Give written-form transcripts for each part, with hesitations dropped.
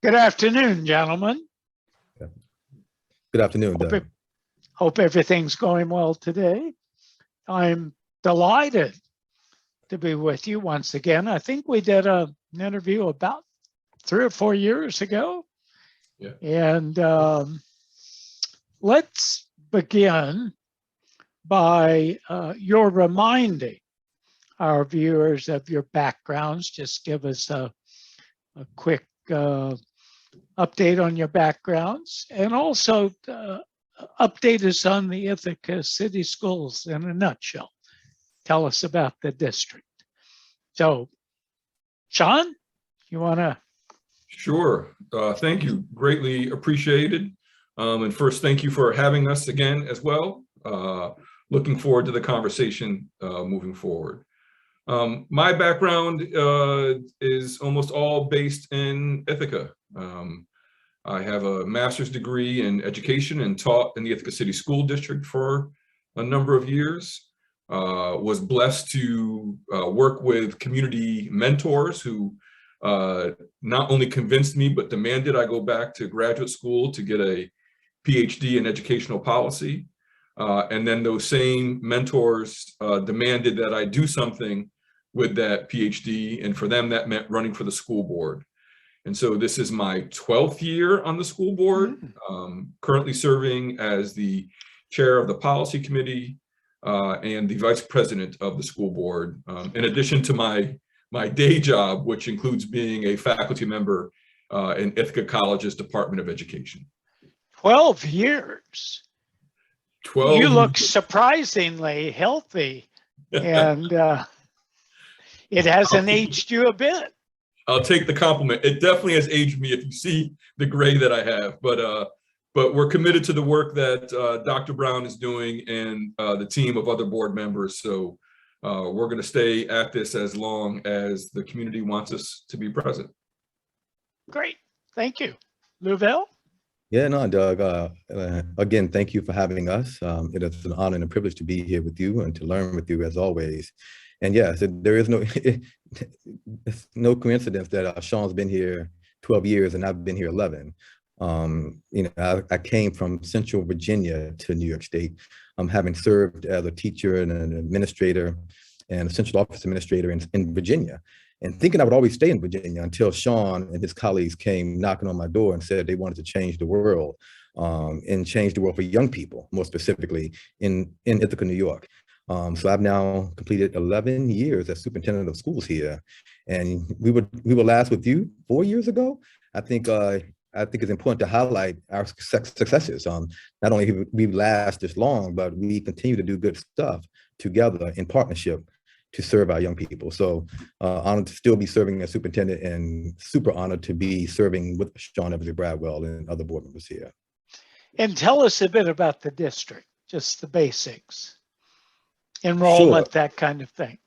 Good afternoon, gentlemen. Good afternoon, Doug. Hope everything's going well today. I'm delighted to be with you once again. I think we did an interview about 3 or 4 years ago. Yeah. And let's begin by your reminding our viewers of your backgrounds. Just give us a quick update on your backgrounds, and also update us on the Ithaca City Schools in a nutshell. Tell us about the district. So, Sean, you want to? Sure. Thank you. Greatly appreciated. And first, thank you for having us again as well. Looking forward to the conversation moving forward. My background is almost all based in Ithaca. I have a master's degree in education and taught in the Ithaca City School District for a number of years. Was blessed to work with community mentors who not only convinced me, but demanded I go back to graduate school to get a PhD in educational policy. And then those same mentors demanded that I do something with that PhD. And for them, that meant running for the school board. And so this is my 12th year on the school board, currently serving as the chair of the policy committee and the vice president of the school board, in addition to my day job, which includes being a faculty member in Ithaca College's Department of Education. 12 years. 12 You look years. surprisingly healthy, and it hasn't aged you a bit. I'll take the compliment. It definitely has aged me if you see the gray that I have, but we're committed to the work that Dr. Brown is doing and the team of other board members. So we're going to stay at this as long as the community wants us to be present. Great. Thank you. Luvelle? Yeah, no, Doug, again, thank you for having us. It is an honor and a privilege to be here with you and to learn with you as always. And yes, there is it's no coincidence that Sean's been here 12 years and I've been here 11. I came from Central Virginia to New York State, having served as a teacher and an administrator and a central office administrator in Virginia, and thinking I would always stay in Virginia until Sean and his colleagues came knocking on my door and said they wanted to change the world and change the world for young people, more specifically in Ithaca, New York. So I've now completed 11 years as superintendent of schools here, and we were last with you 4 years ago. I think it's important to highlight our successes. Not only have we last this long, but we continue to do good stuff together in partnership to serve our young people. So honored to still be serving as superintendent, and super honored to be serving with Sean Bradwell and other board members here. And tell us a bit about the district, just the basics. Enrollment, sure. That kind of thing.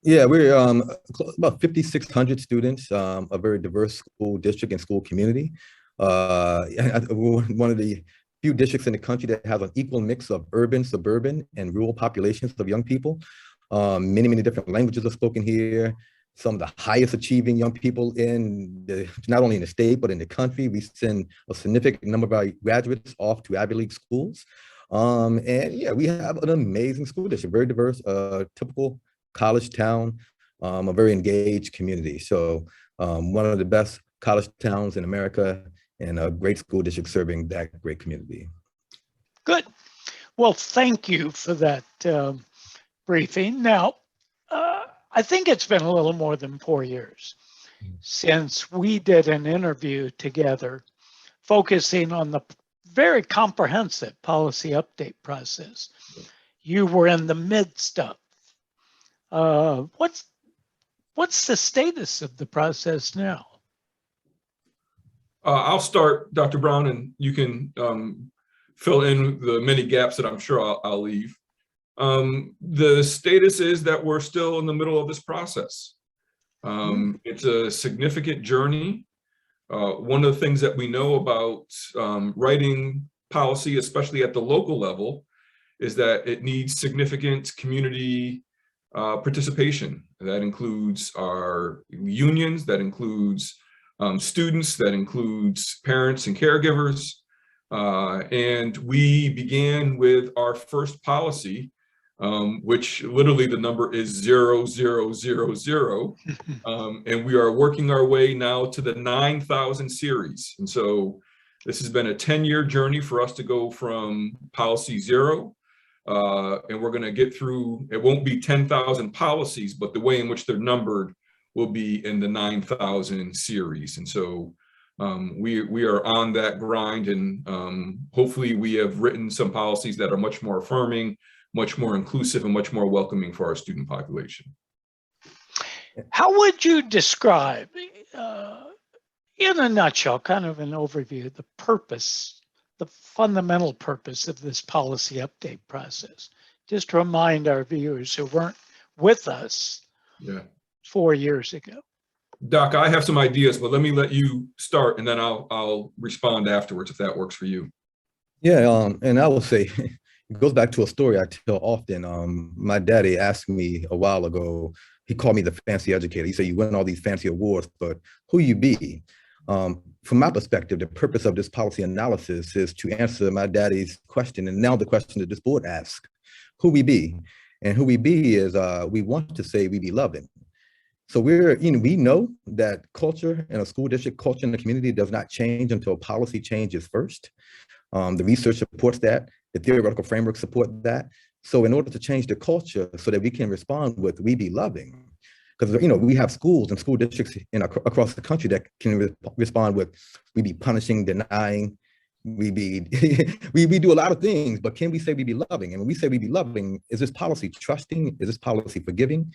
Yeah, we're about 5,600 students, a very diverse school district and school community. We're one of the few districts in the country that has an equal mix of urban, suburban, and rural populations of young people. Many different languages are spoken here. Some of the highest achieving young people not only in the state, but in the country. We send a significant number of our graduates off to Ivy League schools. And yeah, we have an amazing school district, very diverse, typical college town, a very engaged community. So one of the best college towns in America, and a great school district serving that great community. Good. Well, thank you for that briefing. Now, I think it's been a little more than 4 years since we did an interview together focusing on the very comprehensive policy update process you were in the midst of. What's the status of the process now? I'll start, Dr. Brown, and you can fill in the many gaps that I'm sure I'll leave. The status is that we're still in the middle of this process. It's a significant journey. One of the things that we know about writing policy, especially at the local level, is that it needs significant community participation. That includes our unions, that includes students, that includes parents and caregivers. And we began with our first policy, which literally the number is 0000. And we are working our way now to the 9,000 series. And so this has been a 10-year journey for us to go from policy 0. And we're going to get through, it won't be 10,000 policies, but the way in which they're numbered will be in the 9,000 series. And so we are on that grind, and hopefully we have written some policies that are much more affirming, much more inclusive, and much more welcoming for our student population. How would you describe, in a nutshell, kind of an overview, the purpose, the fundamental purpose of this policy update process? Just to remind our viewers who weren't with us 4 years ago. Doc, I have some ideas, but let me let you start, and then I'll respond afterwards if that works for you. Yeah, and I will say, it goes back to a story I tell often. My daddy asked me a while ago, he called me the fancy educator. He said, you win all these fancy awards, but who you be? From my perspective, the purpose of this policy analysis is to answer my daddy's question, and now the question that this board asks, who we be? And who we be is, we want to say we be loving. So we know that culture in a school district, culture in the community does not change until policy changes first. The research supports that. The theoretical framework support that. So in order to change the culture so that we can respond with we be loving, because we have schools and school districts across the country that can respond with we be punishing, denying, we do a lot of things, but can we say we be loving? And when we say we be loving, is this policy trusting? Is this policy forgiving?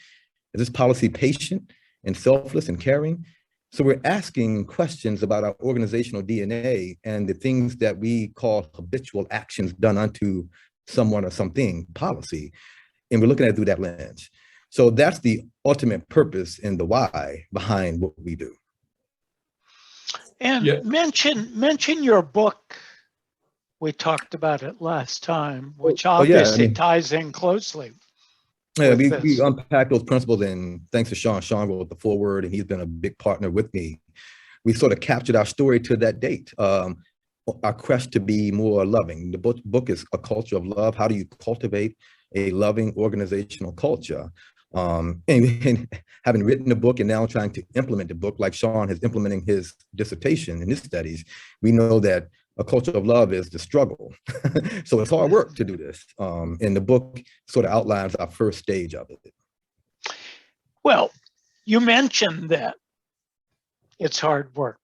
Is this policy patient and selfless and caring? So we're asking questions about our organizational DNA and the things that we call habitual actions done unto someone or something, policy. And we're looking at it through that lens. So that's the ultimate purpose and the why behind what we do. And mention your book. We talked about it last time, which obviously ties in closely. Yeah, we unpack those principles, and thanks to Sean. Sean wrote the foreword, and he's been a big partner with me. We sort of captured our story to that date, our quest to be more loving. The book is A Culture of Love. How do you cultivate a loving organizational culture? And having written the book and now trying to implement the book, like Sean is implementing his dissertation and his studies, we know that a culture of love is the struggle. So it's hard work to do this. And the book sort of outlines our first stage of it. Well, you mentioned that it's hard work.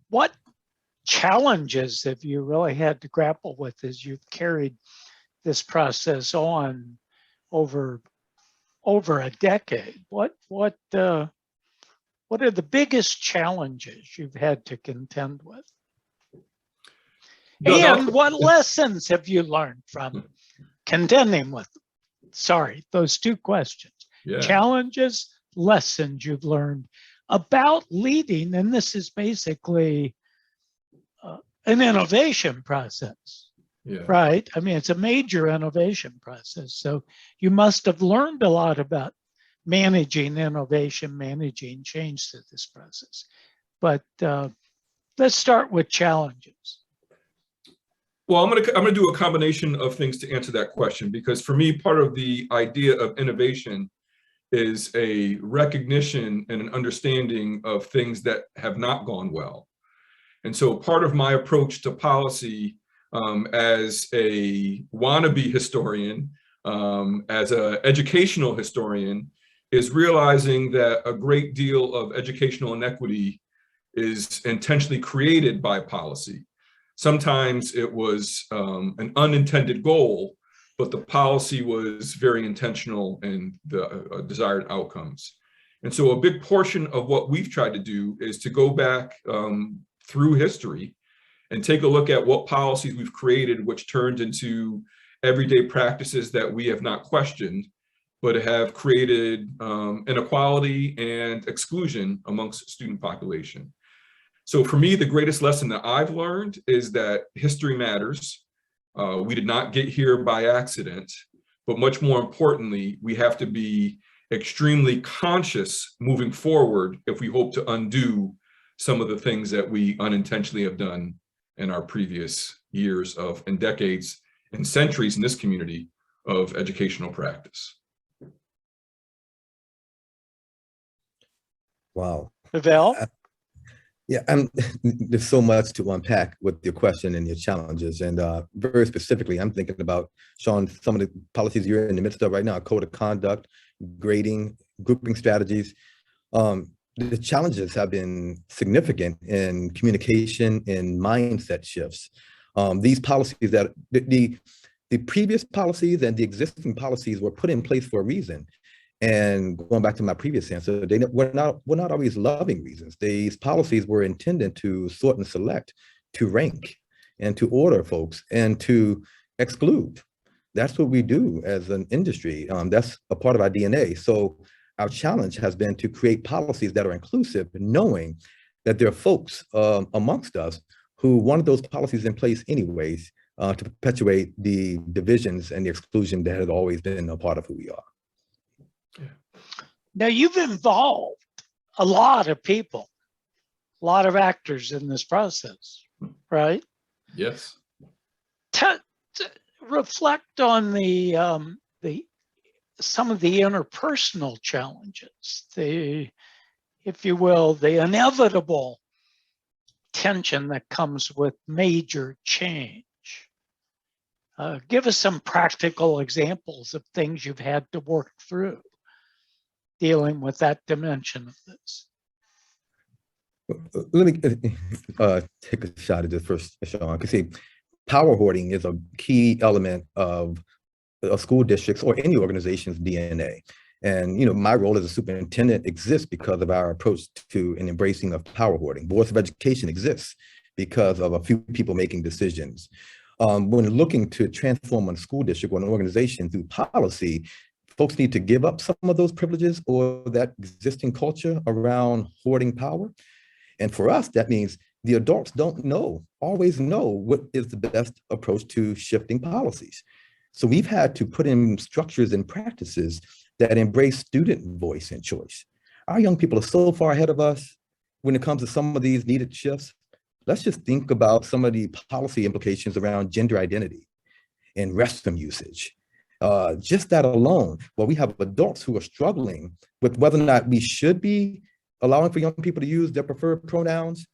What challenges have you really had to grapple with as you've carried this process on over a decade? What are the biggest challenges you've had to contend with? And what lessons have you learned from contending with them? Sorry, those two questions. Yeah. Challenges, lessons you've learned about leading, and this is basically an innovation process, right? I mean, it's a major innovation process. So you must have learned a lot about managing innovation, managing change through this process. But let's start with challenges. Well, I'm gonna do a combination of things to answer that question, because for me, part of the idea of innovation is a recognition and an understanding of things that have not gone well. And so part of my approach to policy as a wannabe historian, as an educational historian, is realizing that a great deal of educational inequity is intentionally created by policy. Sometimes it was an unintended goal, but the policy was very intentional in the desired outcomes. And so a big portion of what we've tried to do is to go back through history and take a look at what policies we've created, which turned into everyday practices that we have not questioned, but have created inequality and exclusion amongst the student population. So for me, the greatest lesson that I've learned is that history matters. We did not get here by accident, but much more importantly, we have to be extremely conscious moving forward if we hope to undo some of the things that we unintentionally have done in our previous years of and decades and centuries in this community of educational practice. Wow. Luvelle? Yeah, there's so much to unpack with your question and your challenges. And very specifically, I'm thinking about, Sean, some of the policies you're in the midst of right now: code of conduct, grading, grouping strategies. The challenges have been significant in communication and mindset shifts. These policies that the previous policies and the existing policies were put in place for a reason. And going back to my previous answer, they were not always loving reasons. These policies were intended to sort and select, to rank, and to order folks, and to exclude. That's what we do as an industry. That's a part of our DNA. So our challenge has been to create policies that are inclusive, knowing that there are folks amongst us who wanted those policies in place anyways, to perpetuate the divisions and the exclusion that has always been a part of who we are. Now, you've involved a lot of people, a lot of actors in this process, right? Yes. Reflect on some of the interpersonal challenges, if you will, the inevitable tension that comes with major change. Give us some practical examples of things you've had to work through dealing with that dimension of this. Let me take a shot at this first, Sean. Because see, power hoarding is a key element of a school district's or any organization's DNA. And my role as a superintendent exists because of our approach to an embracing of power hoarding. Boards of education exists because of a few people making decisions. When looking to transform a school district or an organization through policy, folks need to give up some of those privileges or that existing culture around hoarding power. And for us, that means the adults don't always know what is the best approach to shifting policies. So we've had to put in structures and practices that embrace student voice and choice. Our young people are so far ahead of us when it comes to some of these needed shifts. Let's just think about some of the policy implications around gender identity and restroom usage. Just that alone, well, we have adults who are struggling with whether or not we should be allowing for young people to use their preferred pronouns,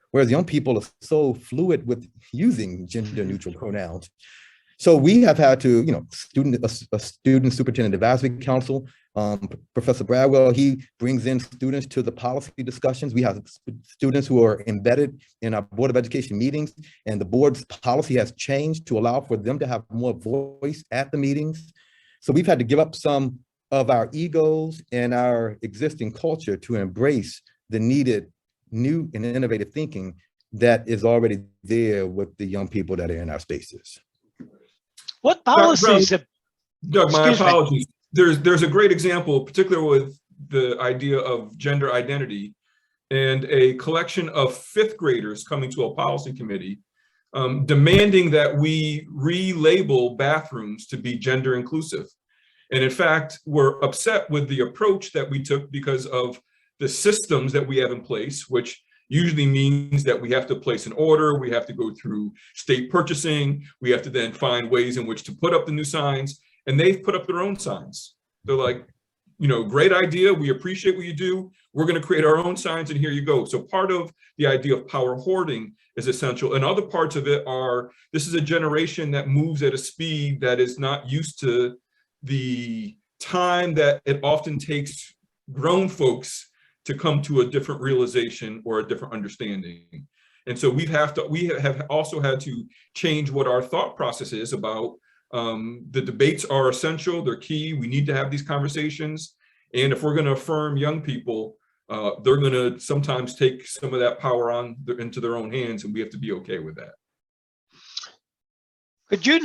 whereas young people are so fluid with using gender neutral pronouns. So we have had to, a student superintendent advisory council, Professor Bradwell, he brings in students to the policy discussions. We have students who are embedded in our Board of Education meetings, and the board's policy has changed to allow for them to have more voice at the meetings. So we've had to give up some of our egos and our existing culture to embrace the needed new and innovative thinking that is already there with the young people that are in our spaces. What policies have... Doug, my apologies. There's a great example, particularly with the idea of gender identity and a collection of fifth graders coming to a policy committee demanding that we relabel bathrooms to be gender inclusive. And in fact, we're upset with the approach that we took because of the systems that we have in place, which usually means that we have to place an order, we have to go through state purchasing, we have to then find ways in which to put up the new signs, and they've put up their own signs. They're like, great idea, we appreciate what you do, we're gonna create our own signs and here you go. So part of the idea of power hoarding is essential, and other parts of it are, this is a generation that moves at a speed that is not used to the time that it often takes grown folks to come to a different realization or a different understanding. And so we have also had to change what our thought process is about. The debates are essential, they're key, we need to have these conversations. And if we're gonna affirm young people, they're gonna sometimes take some of that power into their own hands, and we have to be okay with that.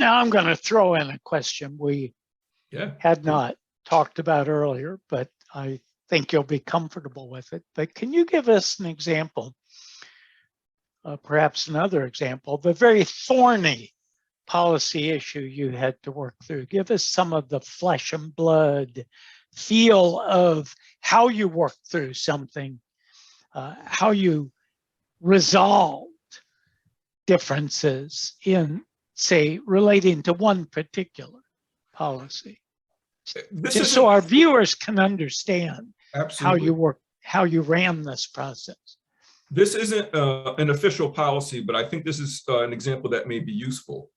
I'm gonna throw in a question we had not talked about earlier, but I think you'll be comfortable with it. But can you give us an example, perhaps another example, of a very thorny policy issue you had to work through? Give us some of the flesh and blood feel of how you worked through something, how you resolved differences in, say, relating to one particular policy? Just so our viewers can understand how you work, how you ran this process. This isn't an official policy, but I think this is an example that may be useful.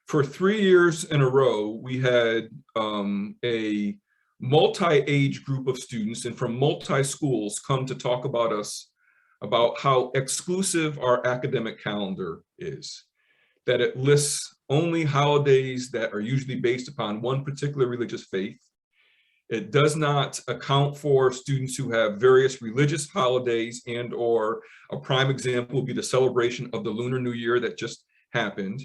For 3 years in a row, we had a multi-age group of students and from multi-schools come to talk about us, about how exclusive our academic calendar is, that it lists only holidays that are usually based upon one particular religious faith. It does not account for students who have various religious holidays, and or a prime example would be the celebration of the Lunar New Year that just happened.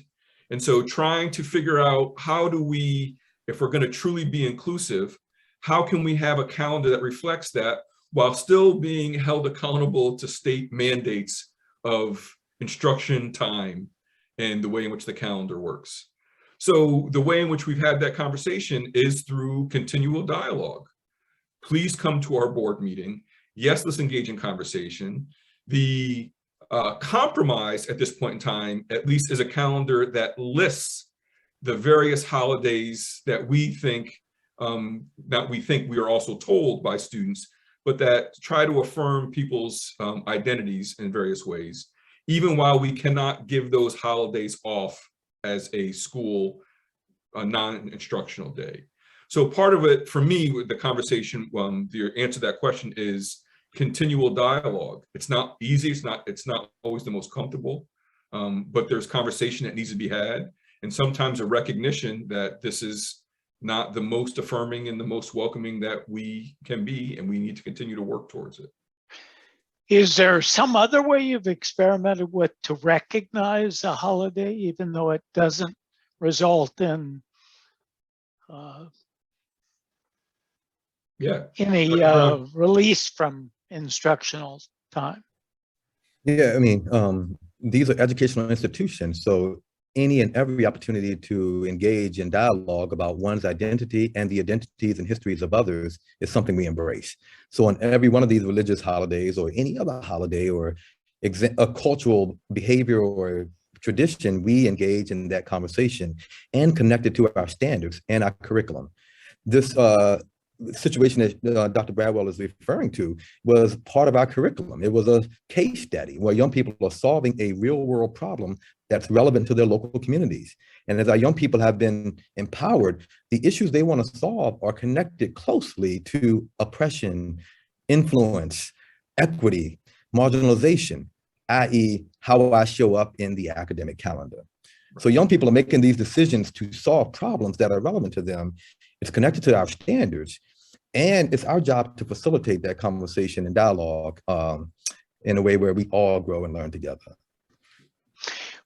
And so trying to figure out how do we, if we're going to truly be inclusive, how can we have a calendar that reflects that while still being held accountable to state mandates of instruction time and the way in which the calendar works. So the way in which we've had that conversation is through continual dialogue. Please come to our board meeting. Yes, let's engage in conversation. The compromise at this point in time, at least, is a calendar that lists the various holidays that we think we are also told by students, but that try to affirm people's identities in various ways, even while we cannot give those holidays off as a school, a non-instructional day. So part of it, for me, with the conversation, the answer to that question is continual dialogue. It's not easy, it's not always the most comfortable, but there's conversation that needs to be had, and sometimes a recognition that this is not the most affirming and the most welcoming that we can be, and we need to continue to work towards it. Is there some other way you've experimented with to recognize a holiday, even though it doesn't result in any release from instructional time? Yeah, I mean, these are educational institutions, so any and every opportunity to engage in dialogue about one's identity and the identities and histories of others is something we embrace. So on every one of these religious holidays or any other holiday or a cultural behavior or tradition, we engage in that conversation and connect it to our standards and our curriculum. This situation that Dr. Bradwell is referring to was part of our curriculum. It was a case study where young people are solving a real world problem that's relevant to their local communities. And as our young people have been empowered, the issues they want to solve are connected closely to oppression, influence, equity, marginalization, i.e. how I show up in the academic calendar. So young people are making these decisions to solve problems that are relevant to them. It's connected to our standards, and it's our job to facilitate that conversation and dialogue in a way where we all grow and learn together.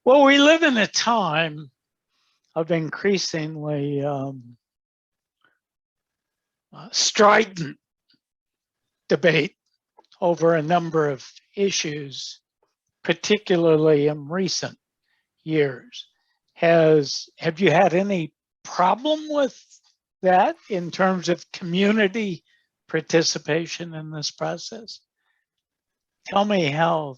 Well, we live in a time of increasingly strident debate over a number of issues, particularly in recent years. Have you had any problem with that in terms of community participation in this process? Tell me how.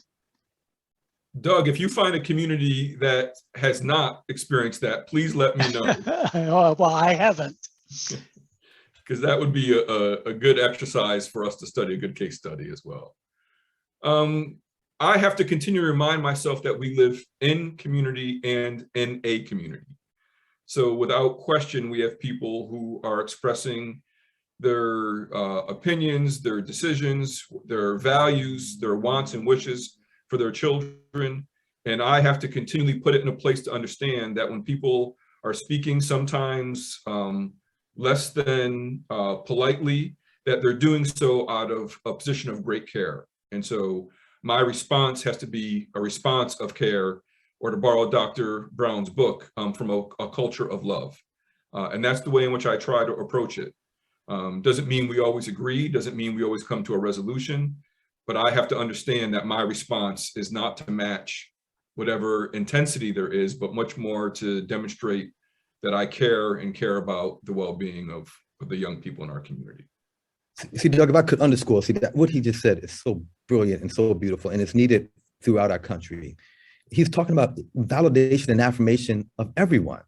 Doug, if you find a community that has not experienced that, please let me know. Well, I haven't. Because that would be a good exercise for us to study, a good case study as well. I have to continue to remind myself that we live in community and in a community. So without question, we have people who are expressing their opinions, their decisions, their values, their wants and wishes for their children. And I have to continually put it in a place to understand that when people are speaking sometimes less than politely, that they're doing so out of a position of great care. And so my response has to be a response of care, or to borrow Dr. Brown's book, from a culture of love. And that's the way in which I try to approach it. Doesn't mean we always agree, doesn't mean we always come to a resolution, but I have to understand that my response is not to match whatever intensity there is, but much more to demonstrate that I care and care about the well-being of the young people in our community. See, Doug, if I could underscore, that what he just said is so brilliant and so beautiful, and it's needed throughout our country. He's talking about validation and affirmation of everyone.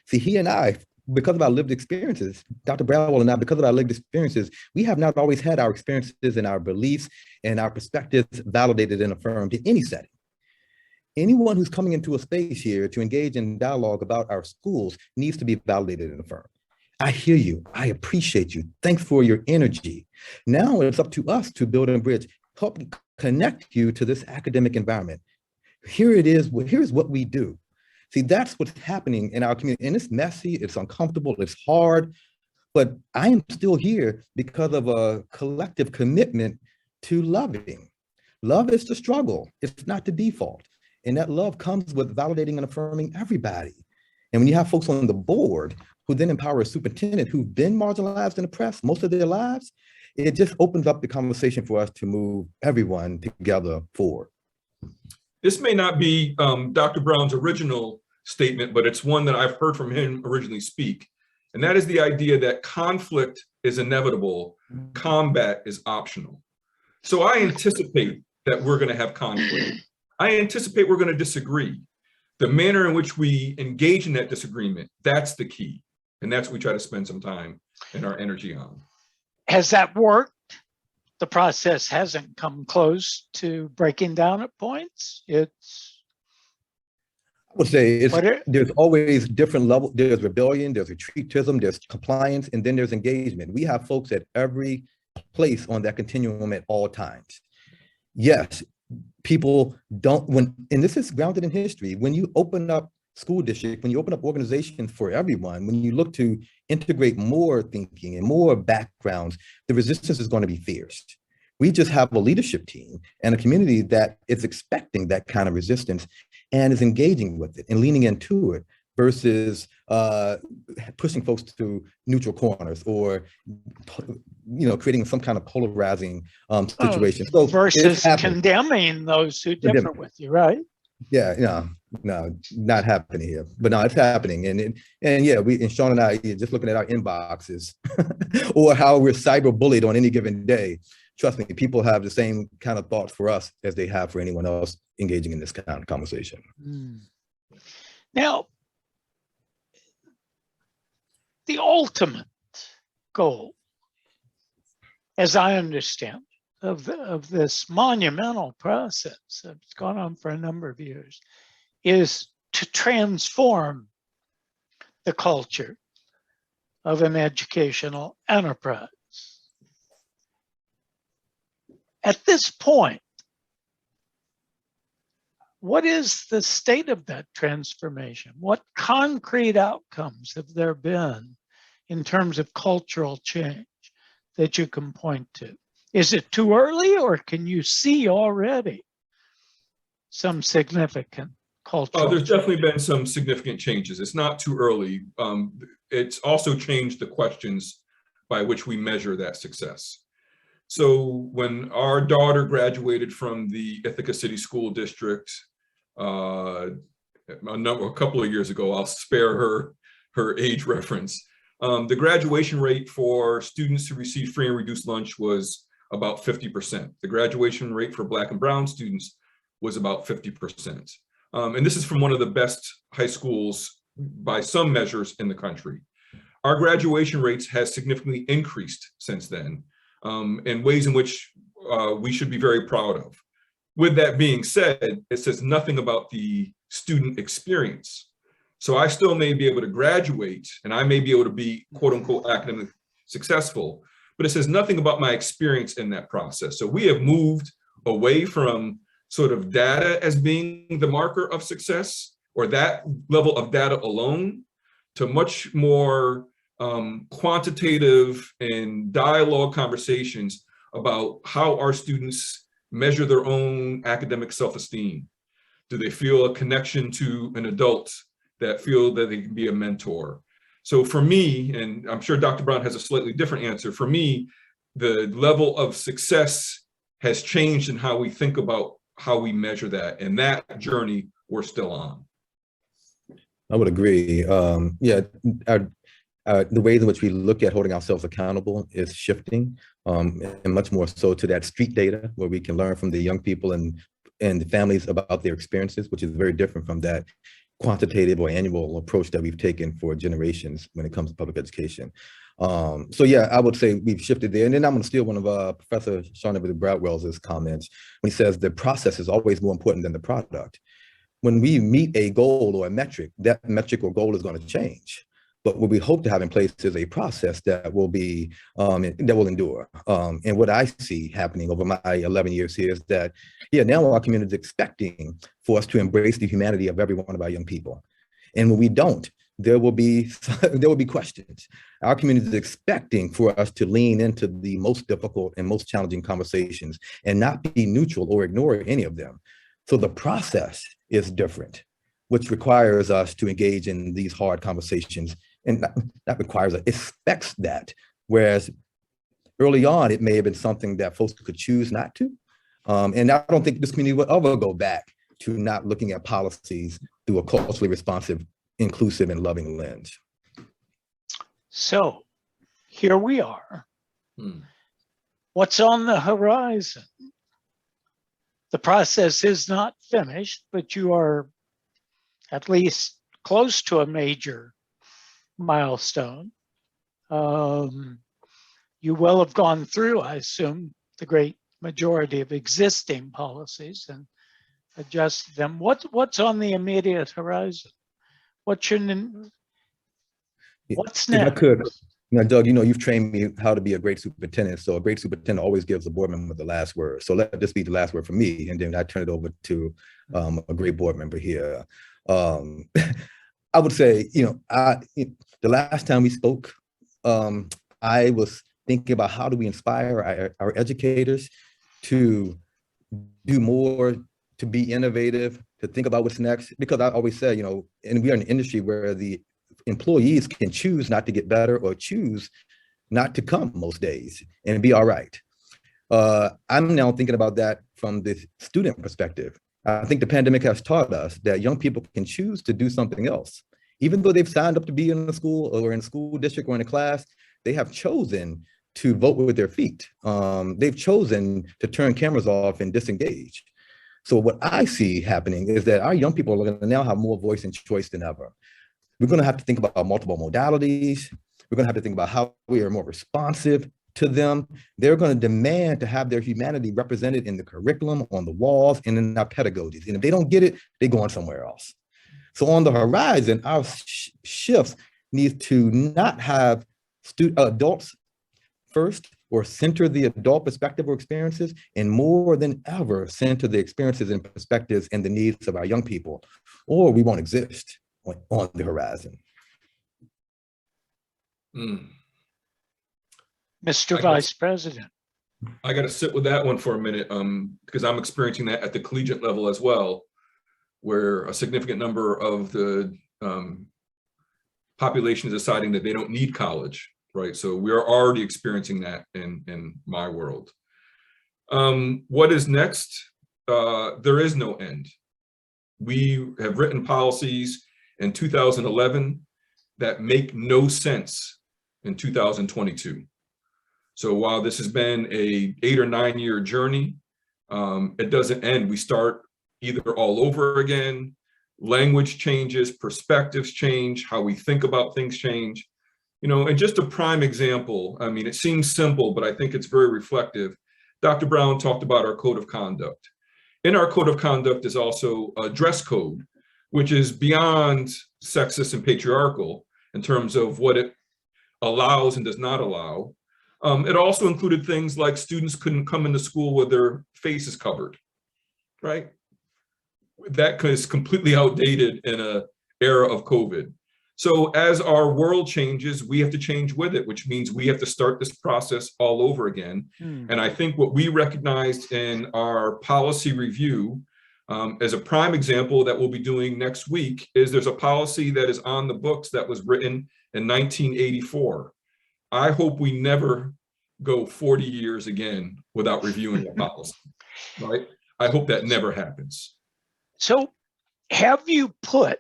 See, he and I, because of our lived experiences, Dr. Bradwell and I, because of our lived experiences, we have not always had our experiences and our beliefs and our perspectives validated and affirmed in any setting. Anyone who's coming into a space here to engage in dialogue about our schools needs to be validated and affirmed. I hear you. I appreciate you. Thanks for your energy. Now it's up to us to build a bridge, help connect you to this academic environment. Here it is. Here's what we do. See, that's what's happening in our community. And it's messy, it's uncomfortable, it's hard, but I am still here because of a collective commitment to loving. Love is the struggle. It's not the default. And that love comes with validating and affirming everybody. And when you have folks on the board who then empower a superintendent who've been marginalized and oppressed most of their lives, it just opens up the conversation for us to move everyone together forward. This may not be Dr. Brown's original statement, but it's one that I've heard from him originally speak. And that is the idea that conflict is inevitable, combat is optional. So I anticipate that we're going to have conflict. I anticipate we're going to disagree. The manner in which we engage in that disagreement, that's the key. And that's what we try to spend some time and our energy on. Has that worked? The process hasn't come close to breaking down at points. I would say there's always different levels. There's rebellion, there's retreatism, there's compliance, and then there's engagement. We have folks at every place on that continuum at all times. Yes, people don't, and this is grounded in history, when you open up school district, when you open up organizations for everyone, when you look to integrate more thinking and more backgrounds, the resistance is going to be fierce. We just have a leadership team and a community that is expecting that kind of resistance and is engaging with it and leaning into it versus pushing folks to neutral corners or, creating some kind of polarizing situation. So versus condemning those who differ with you, right? Yeah, no, not happening here. But no, it's happening. And Sean and I, just looking at our inboxes or how we're cyber bullied on any given day, trust me, people have the same kind of thoughts for us as they have for anyone else engaging in this kind of conversation. Now, the ultimate goal, as I understand, of this monumental process that's gone on for a number of years is to transform the culture of an educational enterprise. At this point, what is the state of that transformation? What concrete outcomes have there been in terms of cultural change that you can point to? Is it too early, or can you see already some significant cultural There's definitely been some significant changes. It's not too early. It's also changed the questions by which we measure that success. So when our daughter graduated from the Ithaca City School District a couple of years ago, I'll spare her age reference. The graduation rate for students who received free and reduced lunch was about 50%. The graduation rate for Black and Brown students was about 50%. And this is from one of the best high schools by some measures in the country. Our graduation rates has significantly increased since then, in ways in which we should be very proud of. With that being said, it says nothing about the student experience. So I still may be able to graduate and I may be able to be quote unquote academically successful, but it says nothing about my experience in that process. So we have moved away from sort of data as being the marker of success or that level of data alone to much more quantitative and dialogue conversations about how our students measure their own academic self-esteem. Do they feel a connection to an adult that feel that they can be a mentor? So for me, and I'm sure Dr. Brown has a slightly different answer, for me, the level of success has changed in how we think about how we measure that. And that journey we're still on. I would agree. The ways in which we look at holding ourselves accountable is shifting, and much more so to that street data where we can learn from the young people and and the families about their experiences, which is very different from that quantitative or annual approach that we've taken for generations when it comes to public education. So yeah, I would say we've shifted there. And then I'm going to steal one of Professor Sean Bradwell's comments when he says the process is always more important than the product. When we meet a goal or a metric, that metric or goal is going to change. But what we hope to have in place is a process that will be that will endure. And what I see happening over my 11 years here is that, yeah, now our community is expecting for us to embrace the humanity of every one of our young people. And when we don't, there will be questions. Our community is expecting for us to lean into the most difficult and most challenging conversations and not be neutral or ignore any of them. So the process is different, which requires us to engage in these hard conversations. And that requires us, expects that. Whereas early on, it may have been something that folks could choose not to. And I don't think this community will ever go back to not looking at policies through a culturally responsive, inclusive, and loving lens. So here we are. What's on the horizon? The process is not finished, but you are at least close to a major milestone. You will have gone through, I assume, the great majority of existing policies and adjusted them. What's on the immediate horizon? What's next? If I could, Doug, you've trained me how to be a great superintendent. So a great superintendent always gives the board member the last word. So let this be the last word for me, and then I turn it over to a great board member here. I would say, the last time we spoke, I was thinking about how do we inspire our educators to do more, to be innovative, to think about what's next. Because I always say, and we are in an industry where the employees can choose not to get better or choose not to come most days and be all right. I'm now thinking about that from the student perspective. I think the pandemic has taught us that young people can choose to do something else. Even though they've signed up to be in a school or in a school district or in a class, they have chosen to vote with their feet. They've chosen to turn cameras off and disengage. So what I see happening is that our young people are going to now have more voice and choice than ever. We're going to have to think about multiple modalities. We're going to have to think about how we are more responsive to them. They're going to demand to have their humanity represented in the curriculum, on the walls, and in our pedagogies. And if they don't get it, they're going somewhere else. So on the horizon, our shifts need to not have adults first or center the adult perspective or experiences, and more than ever, center the experiences and perspectives and the needs of our young people, or we won't exist on the horizon. Mr. Vice President. I got to sit with that one for a minute because I'm experiencing that at the collegiate level as well, where a significant number of the population is deciding that they don't need college, right? So we are already experiencing that in my world. What is next? There is no end. We have written policies in 2011 that make no sense in 2022. So while this has been a 8 or 9 year journey, it doesn't end. We start either all over again, language changes, perspectives change, how we think about things change. And just a prime example, I mean, it seems simple, but I think it's very reflective. Dr. Brown talked about our code of conduct. In our code of conduct is also a dress code, which is beyond sexist and patriarchal in terms of what it allows and does not allow. It also included things like students couldn't come into school with their faces covered, right? That is completely outdated in an era of COVID. So as our world changes, we have to change with it, which means we have to start this process all over again. And I think what we recognized in our policy review as a prime example that we'll be doing next week is there's a policy that is on the books that was written in 1984. I hope we never go 40 years again without reviewing a policy, right? I hope that never happens. So have you put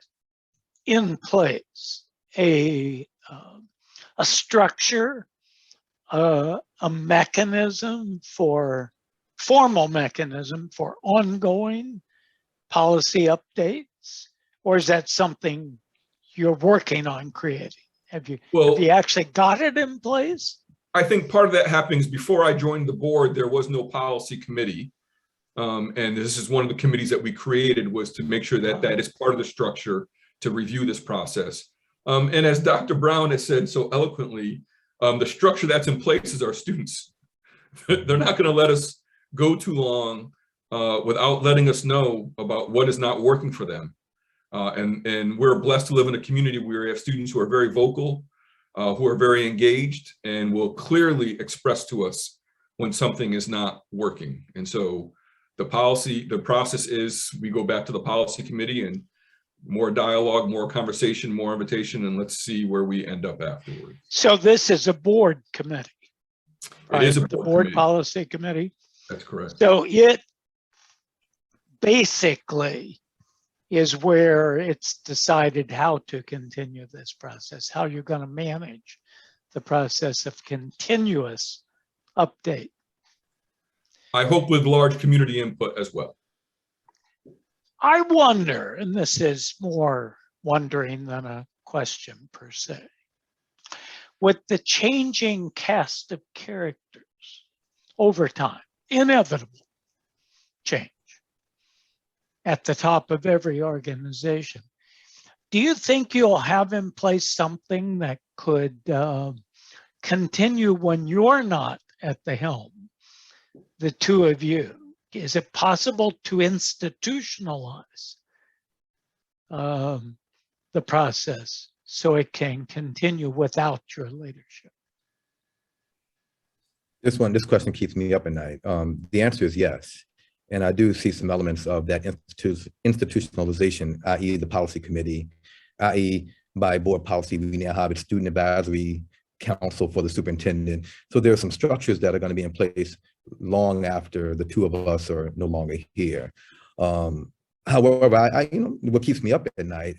in place a structure, a mechanism for formal mechanism for ongoing policy updates, or is that something you're working on creating? Have you actually got it in place? I think part of that happens before I joined the board. There was no policy committee. And this is one of the committees that we created, was to make sure that that is part of the structure to review this process. And as Dr. Brown has said so eloquently, the structure that's in place is our students. They're not going to let us go too long without letting us know about what is not working for them. And we're blessed to live in a community where we have students who are very vocal, who are very engaged, and will clearly express to us when something is not working. And so the process is, we go back to the policy committee, and more dialogue, more conversation, more invitation, and let's see where we end up afterwards. So this is a board committee. It is a board policy committee. That's correct. So it basically is where it's decided how to continue this process, how you're going to manage the process of continuous update. I hope with large community input as well. I wonder, and this is more wondering than a question per se, with the changing cast of characters over time, inevitable change at the top of every organization, do you think you'll have in place something that could continue when you're not at the helm, the two of you? Is it possible to institutionalize the process so it can continue without your leadership? This question keeps me up at night. The answer is yes. And I do see some elements of that institutionalization, i.e. the policy committee, i.e. by board policy, we now have a student advisory council for the superintendent. So there are some structures that are going to be in place long after the two of us are no longer here. However, what keeps me up at night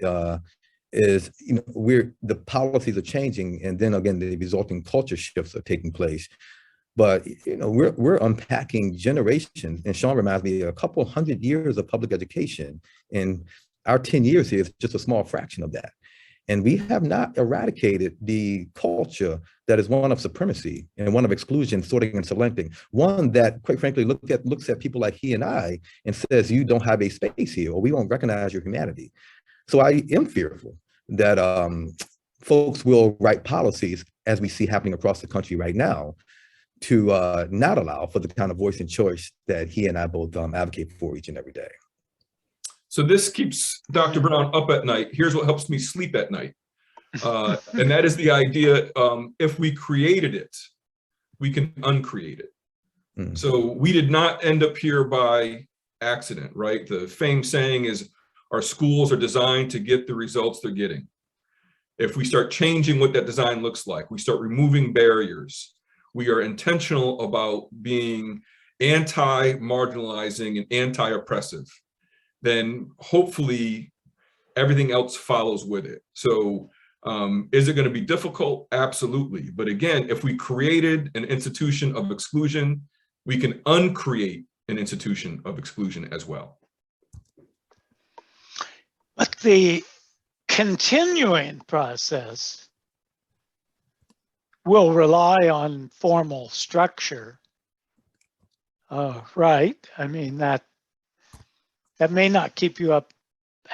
is, the policies are changing, and then again, the resulting culture shifts are taking place. But we're unpacking generations, and Sean reminds me of a couple 100 years of public education, and our 10 years here is just a small fraction of that. And we have not eradicated the culture that is one of supremacy and one of exclusion, sorting and selecting, one that, quite frankly, looks at people like he and I and says, you don't have a space here, or we won't recognize your humanity. So I am fearful that folks will write policies, as we see happening across the country right now, to not allow for the kind of voice and choice that he and I both advocate for each and every day. So this keeps Dr. Brown up at night. Here's what helps me sleep at night. And that is the idea, if we created it, we can uncreate it. Mm. So we did not end up here by accident, right? The famed saying is, our schools are designed to get the results they're getting. If we start changing what that design looks like, we start removing barriers, we are intentional about being anti-marginalizing and anti-oppressive, then hopefully everything else follows with it. So is it going to be difficult? Absolutely. But again, if we created an institution of exclusion, we can uncreate an institution of exclusion as well. But the continuing process will rely on formal structure, right? I mean, that may not keep you up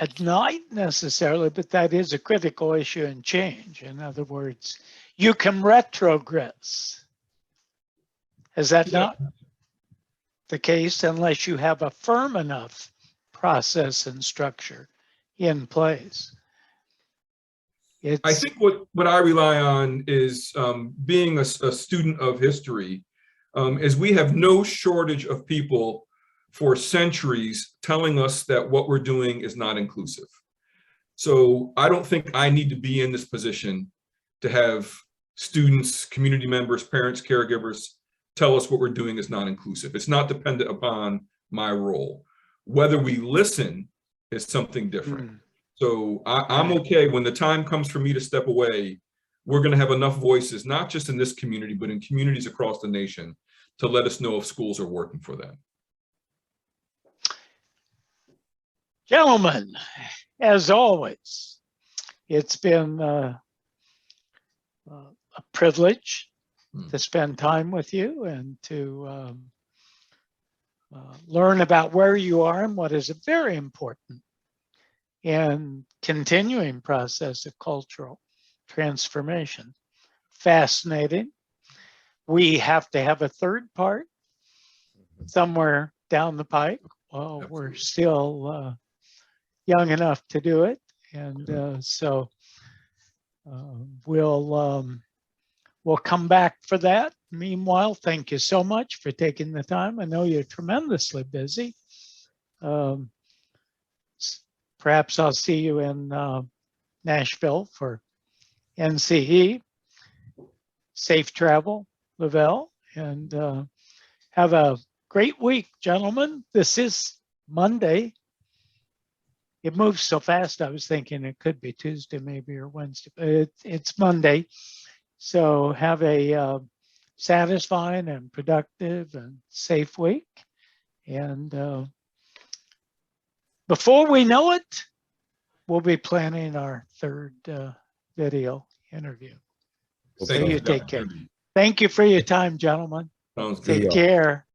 at night necessarily, but that is a critical issue in change. In other words, you can retrogress. Is that not the case unless you have a firm enough process and structure in place? I think what I rely on is being a student of history, is we have no shortage of people for centuries telling us that what we're doing is not inclusive. So I don't think I need to be in this position to have students, community members, parents, caregivers tell us what we're doing is not inclusive. It's not dependent upon my role. Whether we listen is something different. Mm. So I'm okay when the time comes for me to step away. We're going to have enough voices, not just in this community, but in communities across the nation, to let us know if schools are working for them. Gentlemen, as always, it's been a privilege to spend time with you and to learn about where you are and what is a very important and continuing process of cultural transformation. Fascinating. We have to have a third part somewhere down the pike. Well, we're still young enough to do it. And so we'll come back for that. Meanwhile, thank you so much for taking the time. I know you're tremendously busy. Perhaps I'll see you in Nashville for NCE. Safe travel, Luvelle, and have a great week, gentlemen. This is Monday. It moves so fast, I was thinking it could be Tuesday maybe or Wednesday, but it's Monday. So have a satisfying and productive and safe week. And before we know it, we'll be planning our third video interview. So you take care. Thank you for your time, gentlemen. Sounds good. Take care.